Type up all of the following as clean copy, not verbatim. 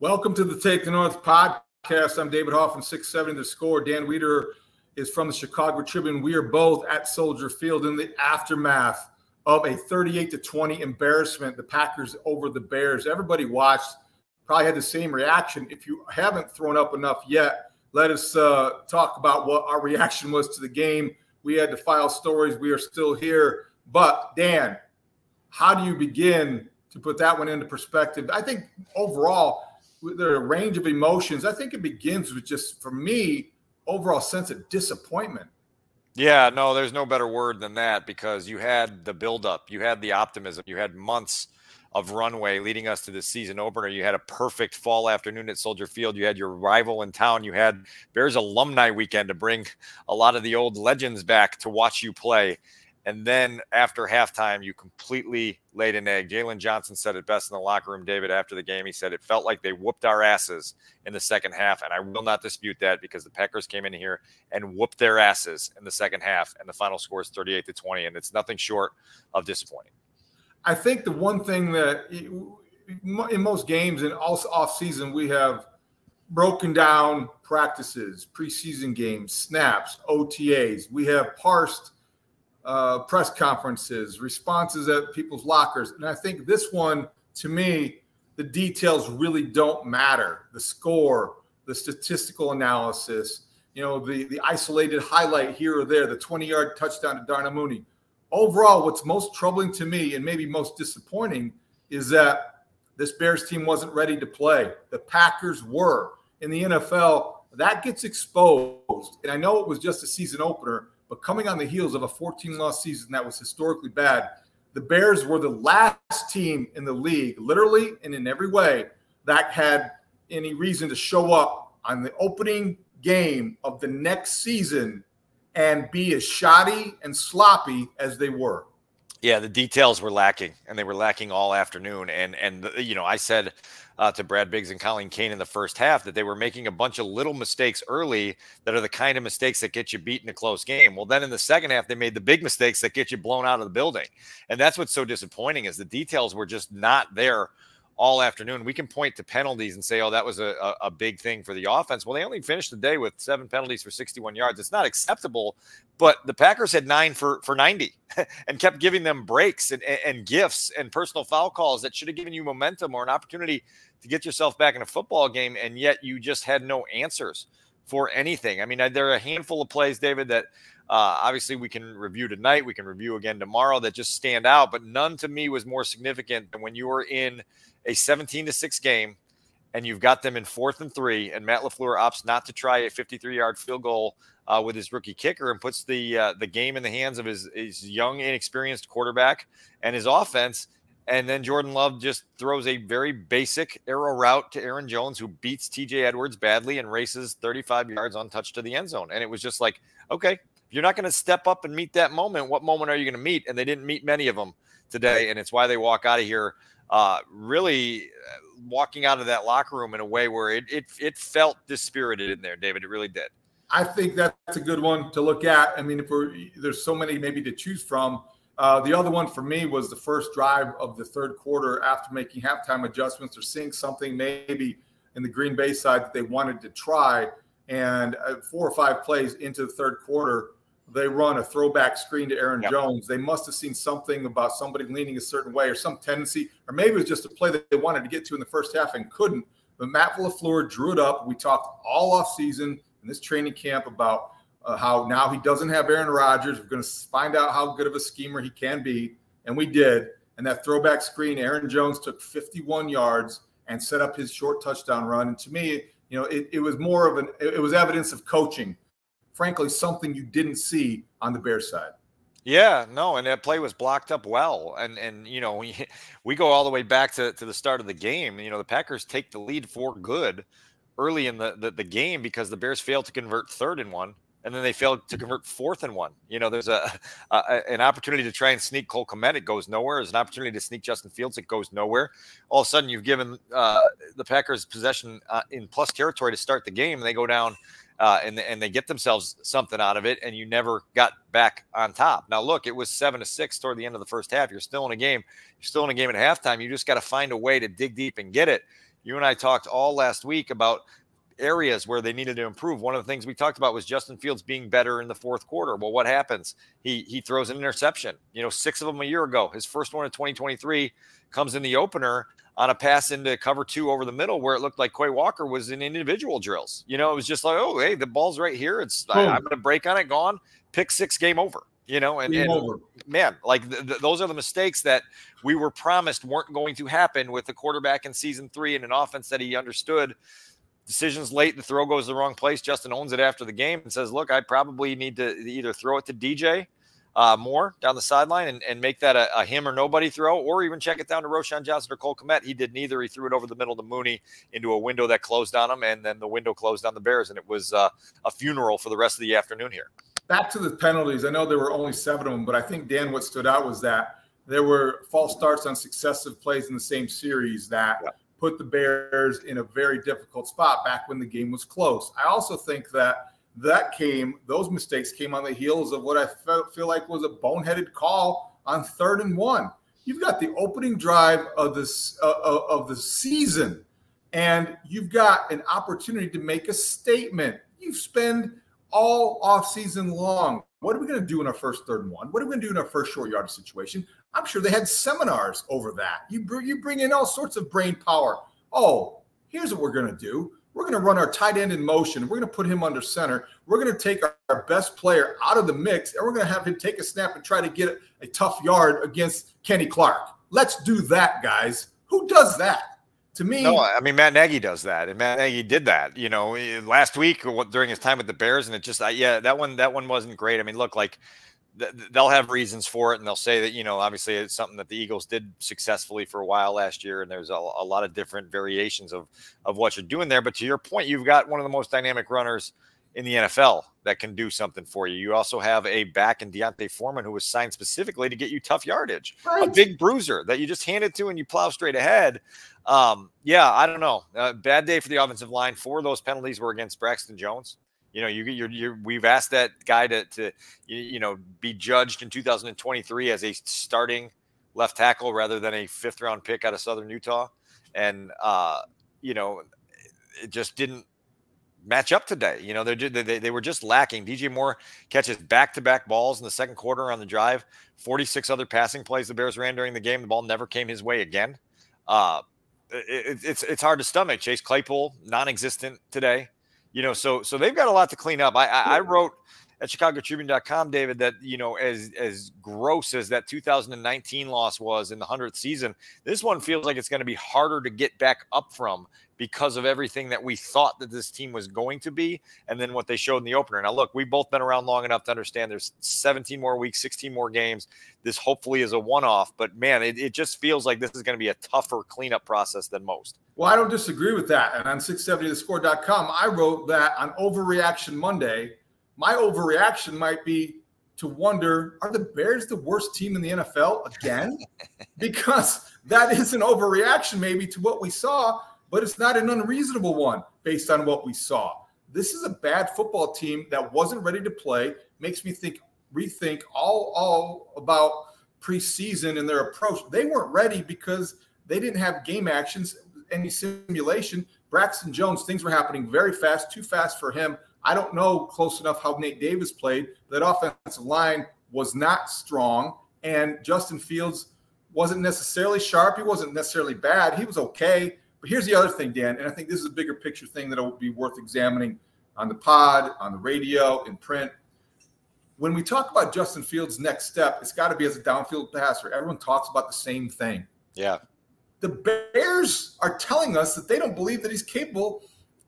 Welcome to the Take the North podcast. I'm David Haugh from 670 The Score. Dan Wiederer is from the Chicago Tribune. We are both at Soldier Field in the aftermath of a 38-20 embarrassment, the Packers over the Bears. Everybody watched, probably had the same reaction. If you haven't thrown up enough yet, let us talk about what our reaction was to the game. We had to file stories. We are still here. But, Dan, how do you begin to put that one into perspective? I think overall, there are a range of emotions. I think it begins with just, for me, overall sense of disappointment. Yeah, no, there's no better word than that, because you had the buildup, you had the optimism, you had months of runway leading us to the season opener. You had a perfect fall afternoon at Soldier Field. You had your rival in town. You had Bears alumni weekend to bring a lot of the old legends back to watch you play. And then after halftime, you completely laid an egg. Jalen Johnson said it best in the locker room, David, after the game. He said it felt like they whooped our asses in the second half. And I will not dispute that, because the Packers came in here and whooped their asses in the second half. And the final score is 38-20. And it's nothing short of disappointing. I think the one thing that in most games and also off season, we have broken down practices, preseason games, snaps, OTAs. We have parsed press conferences, responses at people's lockers. And I think this one, to me, the details really don't matter. The score, the statistical analysis, the isolated highlight here or there, the 20-yard touchdown to Darnell Mooney. Overall, what's most troubling to me and maybe most disappointing is that this Bears team wasn't ready to play. The Packers were. In the NFL, that gets exposed. And I know it was just a season opener, but coming on the heels of a 14-loss season that was historically bad, the Bears were the last team in the league, literally and in every way, that had any reason to show up on the opening game of the next season and be as shoddy and sloppy as they were. Yeah, the details were lacking, and they were lacking all afternoon. And I said to Brad Biggs and Colleen Kane in the first half that they were making a bunch of little mistakes early that are the kind of mistakes that get you beat in a close game. Well, then in the second half, they made the big mistakes that get you blown out of the building. And that's what's so disappointing, is the details were just not there all afternoon. We can point to penalties and say, oh, that was a big thing for the offense. Well, they only finished the day with 7 penalties for 61 yards. It's not acceptable, but the Packers had 9 for 90 and kept giving them breaks and gifts and personal foul calls that should have given you momentum or an opportunity to get yourself back in a football game, and yet you just had no answers for anything. I mean, there are a handful of plays, David, that obviously we can review tonight, we can review again tomorrow, that just stand out, but none to me was more significant than when you were in a 17-6 game and you've got them in 4th and 3, and Matt LaFleur opts not to try a 53-yard field goal with his rookie kicker and puts the game in the hands of his young, inexperienced quarterback and his offense. And then Jordan Love just throws a very basic arrow route to Aaron Jones, who beats TJ Edwards badly and races 35 yards untouched to the end zone. And it was just like, okay, if you're not going to step up and meet that moment, what moment are you going to meet? And they didn't meet many of them today. And it's why they walk out of here really walking out of that locker room in a way where it felt dispirited in there, David. It really did. I think that's a good one to look at. I mean, there's so many maybe to choose from. The other one for me was the first drive of the third quarter after making halftime adjustments or seeing something maybe in the Green Bay side that they wanted to try. And 4 or 5 plays into the third quarter, they run a throwback screen to Aaron Jones. They must have seen something about somebody leaning a certain way or some tendency, or maybe it was just a play that they wanted to get to in the first half and couldn't. But Matt LaFleur drew it up. We talked all off season in this training camp about how now he doesn't have Aaron Rodgers. We're going to find out how good of a schemer he can be, and we did. And that throwback screen, Aaron Jones took 51 yards and set up his short touchdown run. And to me, it was more of it was evidence of coaching. Frankly, something you didn't see on the Bears side. Yeah, no, and that play was blocked up well. And we go all the way back to the start of the game. The Packers take the lead for good early in the game because the Bears failed to convert 3rd and 1. And then they failed to convert 4th and 1. There's an opportunity to try and sneak Cole Kmet. It goes nowhere. There's an opportunity to sneak Justin Fields. It goes nowhere. All of a sudden, you've given the Packers possession in plus territory to start the game, and they go down and they get themselves something out of it, and you never got back on top. Now, look, it was 7-6 toward the end of the first half. You're still in a game. You're still in a game at halftime. You just got to find a way to dig deep and get it. You and I talked all last week about areas where they needed to improve. One of the things we talked about was Justin Fields being better in the fourth quarter. Well, what happens? He throws an interception, 6 of them a year ago. His first one in 2023 comes in the opener on a pass into cover 2 over the middle where it looked like Quay Walker was in individual drills. It was just like, oh, hey, the ball's right here. I'm going to break on it, gone, pick 6, game over. And over. Man, like those are the mistakes that we were promised weren't going to happen with the quarterback in season 3 and an offense that he understood. Decisions late, the throw goes the wrong place. Justin owns it after the game and says, look, I probably need to either throw it to DJ more down the sideline and make that a him or nobody throw, or even check it down to Roschon Johnson or Cole Kmet. He did neither. He threw it over the middle to Mooney into a window that closed on him, and then the window closed on the Bears, and it was a funeral for the rest of the afternoon here. Back to the penalties. I know there were only 7 of them, but I think, Dan, what stood out was that there were false starts on successive plays in the same series that put the Bears in a very difficult spot back when the game was close. I also think those mistakes came on the heels of what I feel like was a boneheaded call on 3rd and 1. You've got the opening drive of the season, and you've got an opportunity to make a statement. You spend all offseason long. What are we going to do in our first 3rd and 1? What are we going to do in our first short yardage situation? I'm sure they had seminars over that. You bring in all sorts of brain power. Oh, here's what we're going to do. We're going to run our tight end in motion. We're going to put him under center. We're going to take our best player out of the mix, and we're going to have him take a snap and try to get a tough yard against Kenny Clark. Let's do that, guys. Who does that? To me, no, I mean, Matt Nagy does that, and Matt Nagy did that, last week during his time with the Bears, and it just, that one wasn't great. I mean, look, like they'll have reasons for it, and they'll say that, obviously it's something that the Eagles did successfully for a while last year, and there's a lot of different variations of what you're doing there. But to your point, you've got one of the most dynamic runners in the NFL that can do something for you. You also have a back in Deontay Foreman who was signed specifically to get you tough yardage, a big bruiser that you just hand it to and you plow straight ahead. I don't know. Bad day for the offensive line. 4 of those penalties were against Braxton Jones. We've asked that guy to be judged in 2023 as a starting left tackle rather than a 5th round pick out of Southern Utah. And, it just didn't match up today. They were just lacking. DJ Moore catches back-to-back balls in the second quarter on the drive. 46 other passing plays the Bears ran during the game. The ball never came his way again. It's hard to stomach. Chase Claypool, non-existent today. So they've got a lot to clean up. I wrote at ChicagoTribune.com, David, that, as gross as that 2019 loss was in the 100th season, this one feels like it's going to be harder to get back up from because of everything that we thought that this team was going to be and then what they showed in the opener. Now, look, we've both been around long enough to understand there's 17 more weeks, 16 more games. This hopefully is a one-off, but, man, it just feels like this is going to be a tougher cleanup process than most. Well, I don't disagree with that. And on 670thescore.com, I wrote that on Overreaction Monday, my overreaction might be to wonder, are the Bears the worst team in the NFL again? Because that is an overreaction maybe to what we saw, but it's not an unreasonable one based on what we saw. This is a bad football team that wasn't ready to play. Makes me rethink all about preseason and their approach. They weren't ready because they didn't have game actions, any simulation. Braxton Jones, things were happening very fast, too fast for him. I don't know close enough how Nate Davis played. That offensive line was not strong, and Justin Fields wasn't necessarily sharp. He wasn't necessarily bad. He was okay. But here's the other thing, Dan, and I think this is a bigger picture thing that will be worth examining on the pod, on the radio, in print. When we talk about Justin Fields' next step, it's got to be as a downfield passer. Everyone talks about the same thing. Yeah. The Bears are telling us that they don't believe that he's capable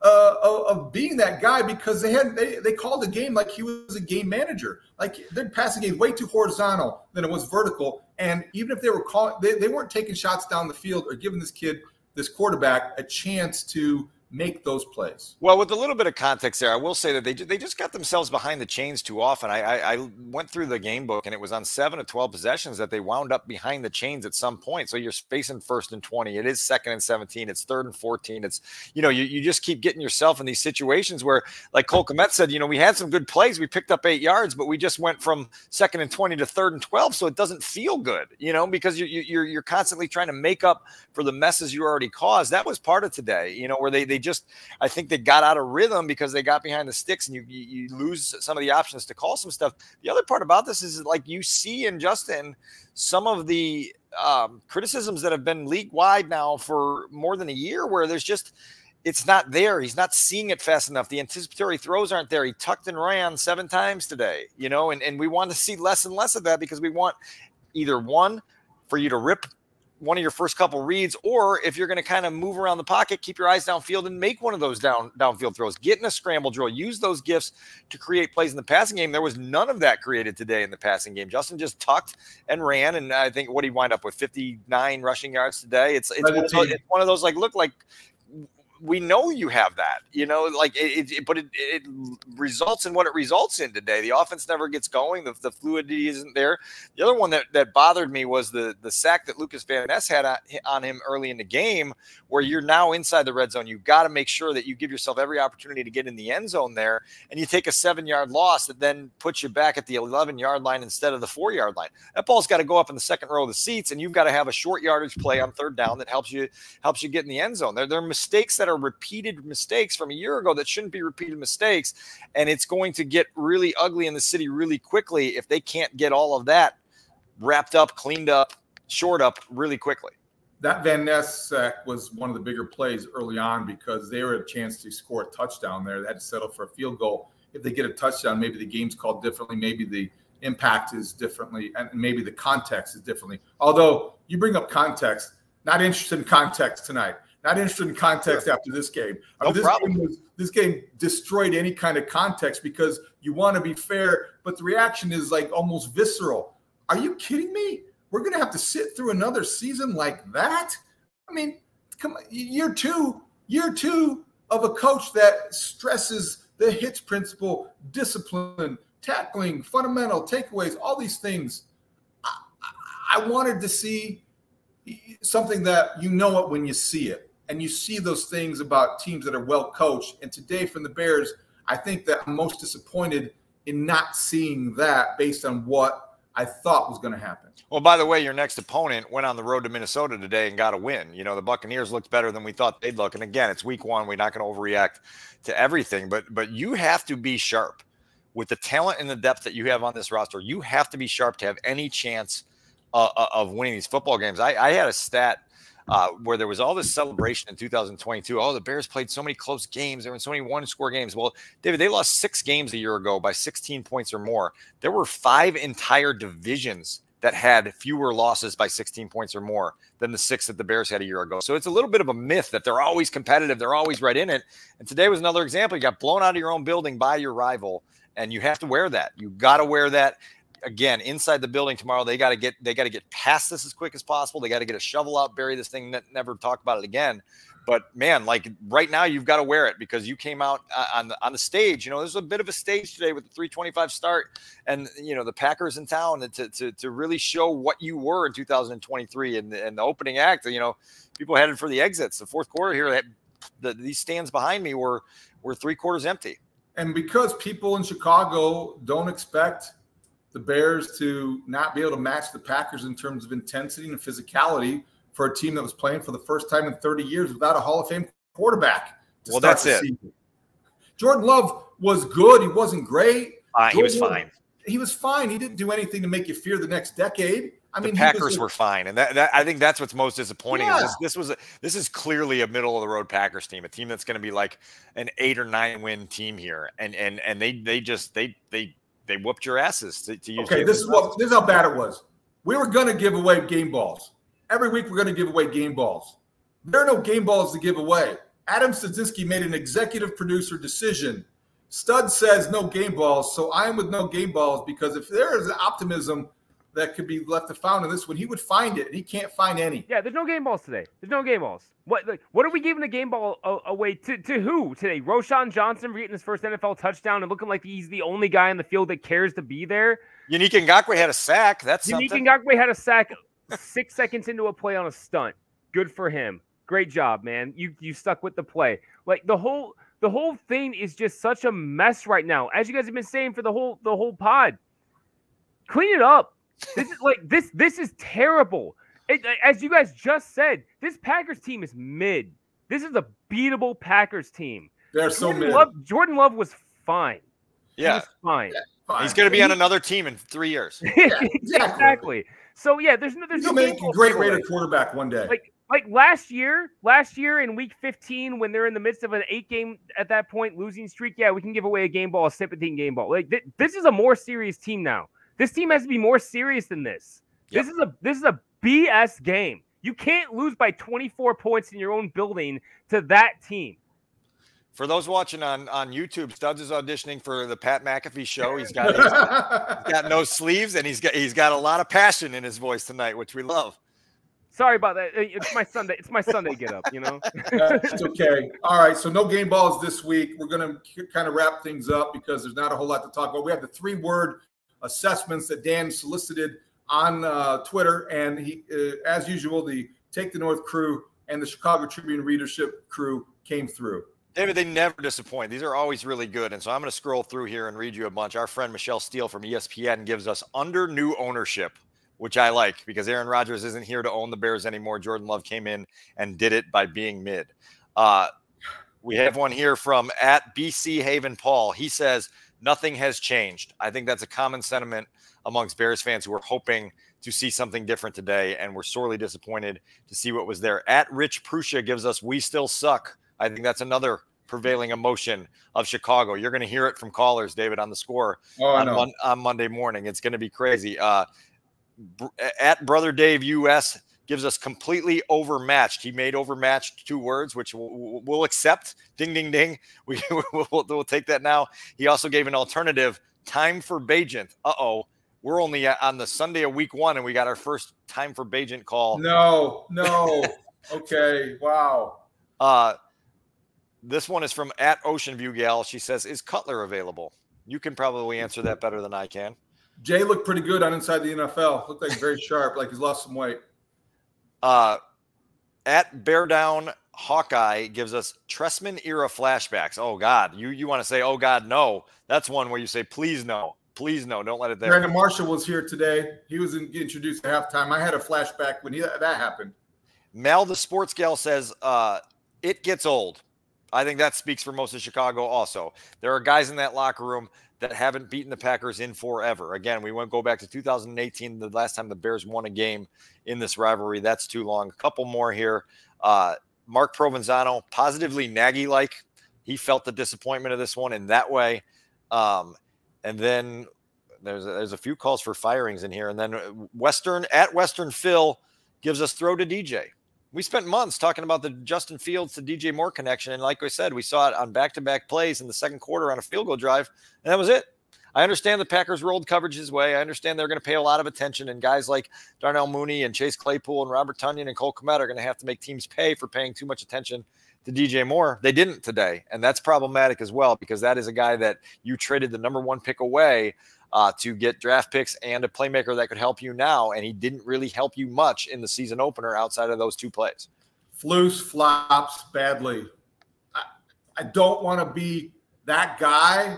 of being that guy because they called the game like he was a game manager. Like their passing game way too horizontal than it was vertical. And even if they were calling, they weren't taking shots down the field or giving this quarterback a chance to make those plays. Well, with a little bit of context there, I will say that they just got themselves behind the chains too often. I went through the game book, and it was on 7 of 12 possessions that they wound up behind the chains at some point. So you're facing 1st and 20. It is 2nd and 17. It's 3rd and 14. It's, you just keep getting yourself in these situations where, like Cole Kmet said, we had some good plays. We picked up 8 yards, but we just went from 2nd and 20 to 3rd and 12. So it doesn't feel good, because you're constantly trying to make up for the messes you already caused. That was part of today, where they just, I think they got out of rhythm because they got behind the sticks, and you lose some of the options to call some stuff. The other part about this is, like, you see in Justin some of the criticisms that have been league wide now for more than a year, where there's just, it's not there. He's not seeing it fast enough. The anticipatory throws aren't there. He tucked and ran 7 times today, and we want to see less and less of that, because we want either one, for you to rip one of your first couple reads, or if you're going to kind of move around the pocket, keep your eyes downfield and make one of those downfield throws. Get in a scramble drill. Use those gifts to create plays in the passing game. There was none of that created today in the passing game. Justin just tucked and ran, and I think what he wind up with 59 rushing yards today. It's one of those, like, look, like, we know you have that, but it results in what it results in today. The offense never gets going. The fluidity isn't there. The other one that bothered me was the sack that Lucas Van Ness had on him early in the game, where you're now inside the red zone. You've got to make sure that you give yourself every opportunity to get in the end zone there, and you take a 7-yard loss that then puts you back at the 11-yard line instead of the 4-yard line. That ball's got to go up in the second row of the seats, and you've got to have a short yardage play on 3rd down that helps you get in the end zone. There are mistakes that are repeated mistakes from a year ago that shouldn't be repeated mistakes, and it's going to get really ugly in the city really quickly if they can't get all of that wrapped up, cleaned up, shored up really quickly. That Van Ness sack was one of the bigger plays early on, because they were a chance to score a touchdown there. They had to settle for a field goal. If they get a touchdown, maybe the game's called differently, maybe the impact is differently, and maybe the context is differently. Although you bring up context, not interested in context tonight. Not interested in context after this game. No problem. This game destroyed any kind of context, because you want to be fair, but the reaction is like almost visceral. Are you kidding me? We're going to have to sit through another season like that? I mean, come on, year two of a coach that stresses the hits principle, discipline, tackling, fundamental takeaways, all these things. I wanted to see something that it when you see it. And you see those things about teams that are well coached. And today from the Bears, I think that I'm most disappointed in not seeing that based on what I thought was going to happen. Well, by the way, your next opponent went on the road to Minnesota today and got a win. The Buccaneers looked better than we thought they'd look. And again, it's week 1. We're not going to overreact to everything, but you have to be sharp with the talent and the depth that you have on this roster. You have to be sharp to have any chance of winning these football games. I had a stat where there was all this celebration in 2022. Oh, the Bears played so many close games. There were so many one-score games. Well, David, they lost 6 games a year ago by 16 points or more. There were 5 entire divisions that had fewer losses by 16 points or more than the 6 that the Bears had a year ago. So it's a little bit of a myth that they're always competitive. They're always right in it. And today was another example. You got blown out of your own building by your rival, and you have to wear that. You got to wear that. Again, inside the building tomorrow, they got to get past this as quick as possible. They got to get a shovel out, bury this thing, never talk about it again. But man, like right now, you've got to wear it, because you came out on the stage. There's a bit of a stage today with the 3:25 start, and the Packers in town to really show what you were in 2023. And the opening act, people headed for the exits. The fourth quarter here, these stands behind me were 3/4 empty. And because people in Chicago don't expect the Bears to not be able to match the Packers in terms of intensity and physicality for a team that was playing for the first time in 30 years without a Hall of Fame quarterback. Well, that's it. Season. Jordan Love was good. He wasn't great. He was fine. He was fine. He didn't do anything to make you fear the next decade. I mean, the Packers were fine, and that I think that's what's most disappointing. Yeah. This is clearly a middle of the road Packers team, a team that's going to be like an 8 or 9 win team here, and they whooped your asses to use. Okay, this is how bad it was. We were going to give away game balls. Every week we're going to give away game balls. There are no game balls to give away. Adam Stadzinski made an executive producer decision. Stud says no game balls, so I am with no game balls, because if there is an optimism that could be left to found in this one. He would find it, and he can't find any. Yeah, there's no game balls today. There's no game balls. What are we giving the game ball away to who today? Roshan Johnson for getting his first NFL touchdown and looking like he's the only guy in the field that cares to be there. Unique Ngakoue had a sack. That's Unique something. Ngakoue had a sack 6 seconds into a play on a stunt. Good for him. Great job, man. You stuck with the play. Like the whole thing is just such a mess right now. As you guys have been saying for the whole pod. Clean it up. This is terrible. As you guys just said, this Packers team is mid. This is a beatable Packers team. They're so mid. Jordan Love was fine. Yeah. He was fine. Fine. He's going to be on another team in 3 years. Yeah, exactly. So yeah, there's He'll make a great Raider quarterback one day. Like last year in week 15, when they're in the midst of an 8-game at that point losing streak, yeah, we can give away a game ball, a sympathy game ball. Like this is a more serious team now. This team has to be more serious than this. Yep. This is a BS game. You can't lose by 24 points in your own building to that team. For those watching on YouTube, Studs is auditioning for the Pat McAfee show. He's got no sleeves, and he's got a lot of passion in his voice tonight, which we love. Sorry about that. It's my Sunday. It's my Sunday get up, you know. It's okay. All right. So no game balls this week. We're going to kind of wrap things up because there's not a whole lot to talk about. We have the 3-word assessments that Dan solicited on Twitter, and he, as usual, the Take the North crew and the Chicago Tribune readership crew came through. David, they never disappoint. These are always really good. And so I'm going to scroll through here and read you a bunch. Our friend Michelle Steele from ESPN gives us under new ownership, which I like because Aaron Rodgers isn't here to own the Bears anymore. Jordan Love came in and did it by being mid. We have one here from at BC Haven Paul. He says, nothing has changed. I think that's a common sentiment amongst Bears fans who are hoping to see something different today, and we're sorely disappointed to see what was there. At Rich Prussia gives us, we still suck. I think that's another prevailing emotion of Chicago. You're going to hear it from callers, David, on the score on Monday morning. It's going to be crazy. At Brother Dave US gives us completely overmatched. He made overmatched 2 words, which we'll accept. Ding, ding, ding. We'll take that now. He also gave an alternative, time for Bajent. Uh-oh. We're only on the Sunday of week 1, and we got our first time for Bajent call. No. Okay. Wow. This one is from at Ocean View Gal. She says, is Cutler available? You can probably answer that better than I can. Jay looked pretty good on Inside the NFL. Looked like very sharp, like he's lost some weight. At Bear Down Hawkeye gives us Tressman era flashbacks. Oh, God. You want to say, oh, God, no. That's one where you say, please, no. Please, no. Don't let it there. Brandon Marshall was here today. He was introduced at halftime. I had a flashback when that happened. Mal the Sports Gal says, it gets old. I think that speaks for most of Chicago also. There are guys in that locker room that haven't beaten the Packers in forever. Again, we won't go back to 2018, the last time the Bears won a game in this rivalry. That's too long. A couple more here. Mark Provenzano, positively Nagy-like. He felt the disappointment of this one in that way. And then there's a few calls for firings in here. And then Western Phil gives us throw to DJ. We spent months talking about the Justin Fields to DJ Moore connection. And like I said, we saw it on back-to-back plays in the second quarter on a field goal drive. And that was it. I understand the Packers rolled coverage his way. I understand they're going to pay a lot of attention. And guys like Darnell Mooney and Chase Claypool and Robert Tonyan and Cole Kmet are going to have to make teams pay for paying too much attention to DJ Moore. They didn't today. And that's problematic as well, because that is a guy that you traded the number 1 pick away to get draft picks and a playmaker that could help you now. And he didn't really help you much in the season opener outside of those 2 plays. Flus flops badly. I don't want to be that guy,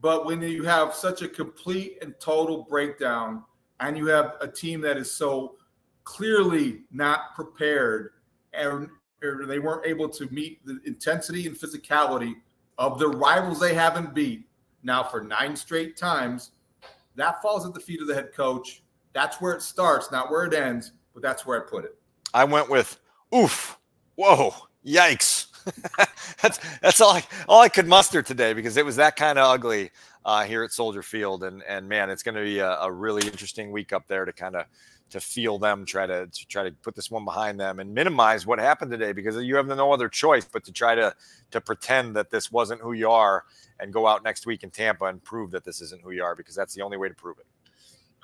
but when you have such a complete and total breakdown and you have a team that is so clearly not prepared and they weren't able to meet the intensity and physicality of the rivals they haven't beat now for 9 straight times, that falls at the feet of the head coach. That's where it starts, not where it ends, but that's where I put it. I went with, oof, whoa, yikes. that's all I could muster today, because it was that kind of ugly here at Soldier Field. And man, it's going to be a really interesting week up there to feel them try to put this one behind them and minimize what happened today, because you have no other choice but to try to pretend that this wasn't who you are and go out next week in Tampa and prove that this isn't who you are, because that's the only way to prove it.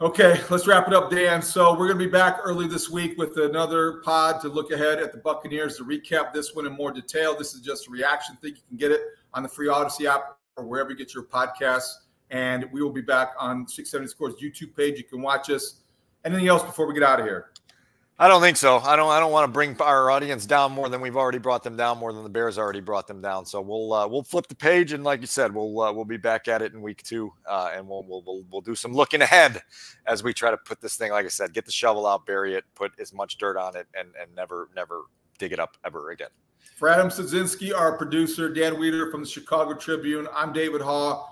Okay, let's wrap it up, Dan. So we're going to be back early this week with another pod to look ahead at the Buccaneers to recap this one in more detail. This is just a reaction thing. You can get it on the free Odyssey app or wherever you get your podcasts. And we will be back on 670 Scores YouTube page. You can watch us. Anything else before we get out of here? I don't think so. I don't want to bring our audience down more than we've already brought them down, more than the Bears already brought them down. So we'll flip the page, and like you said, we'll be back at it in week 2, and we'll do some looking ahead as we try to put this thing, like I said, get the shovel out, bury it, put as much dirt on it, and never dig it up ever again. For Adam Sadzinski, our producer, Dan Wiederer from the Chicago Tribune, I'm David Haugh.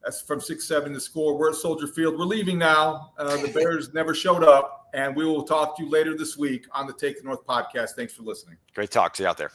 That's from 670 The Score. We're at Soldier Field. We're leaving now. The Bears never showed up, and we will talk to you later this week on the Take the North podcast. Thanks for listening. Great talk. See you out there.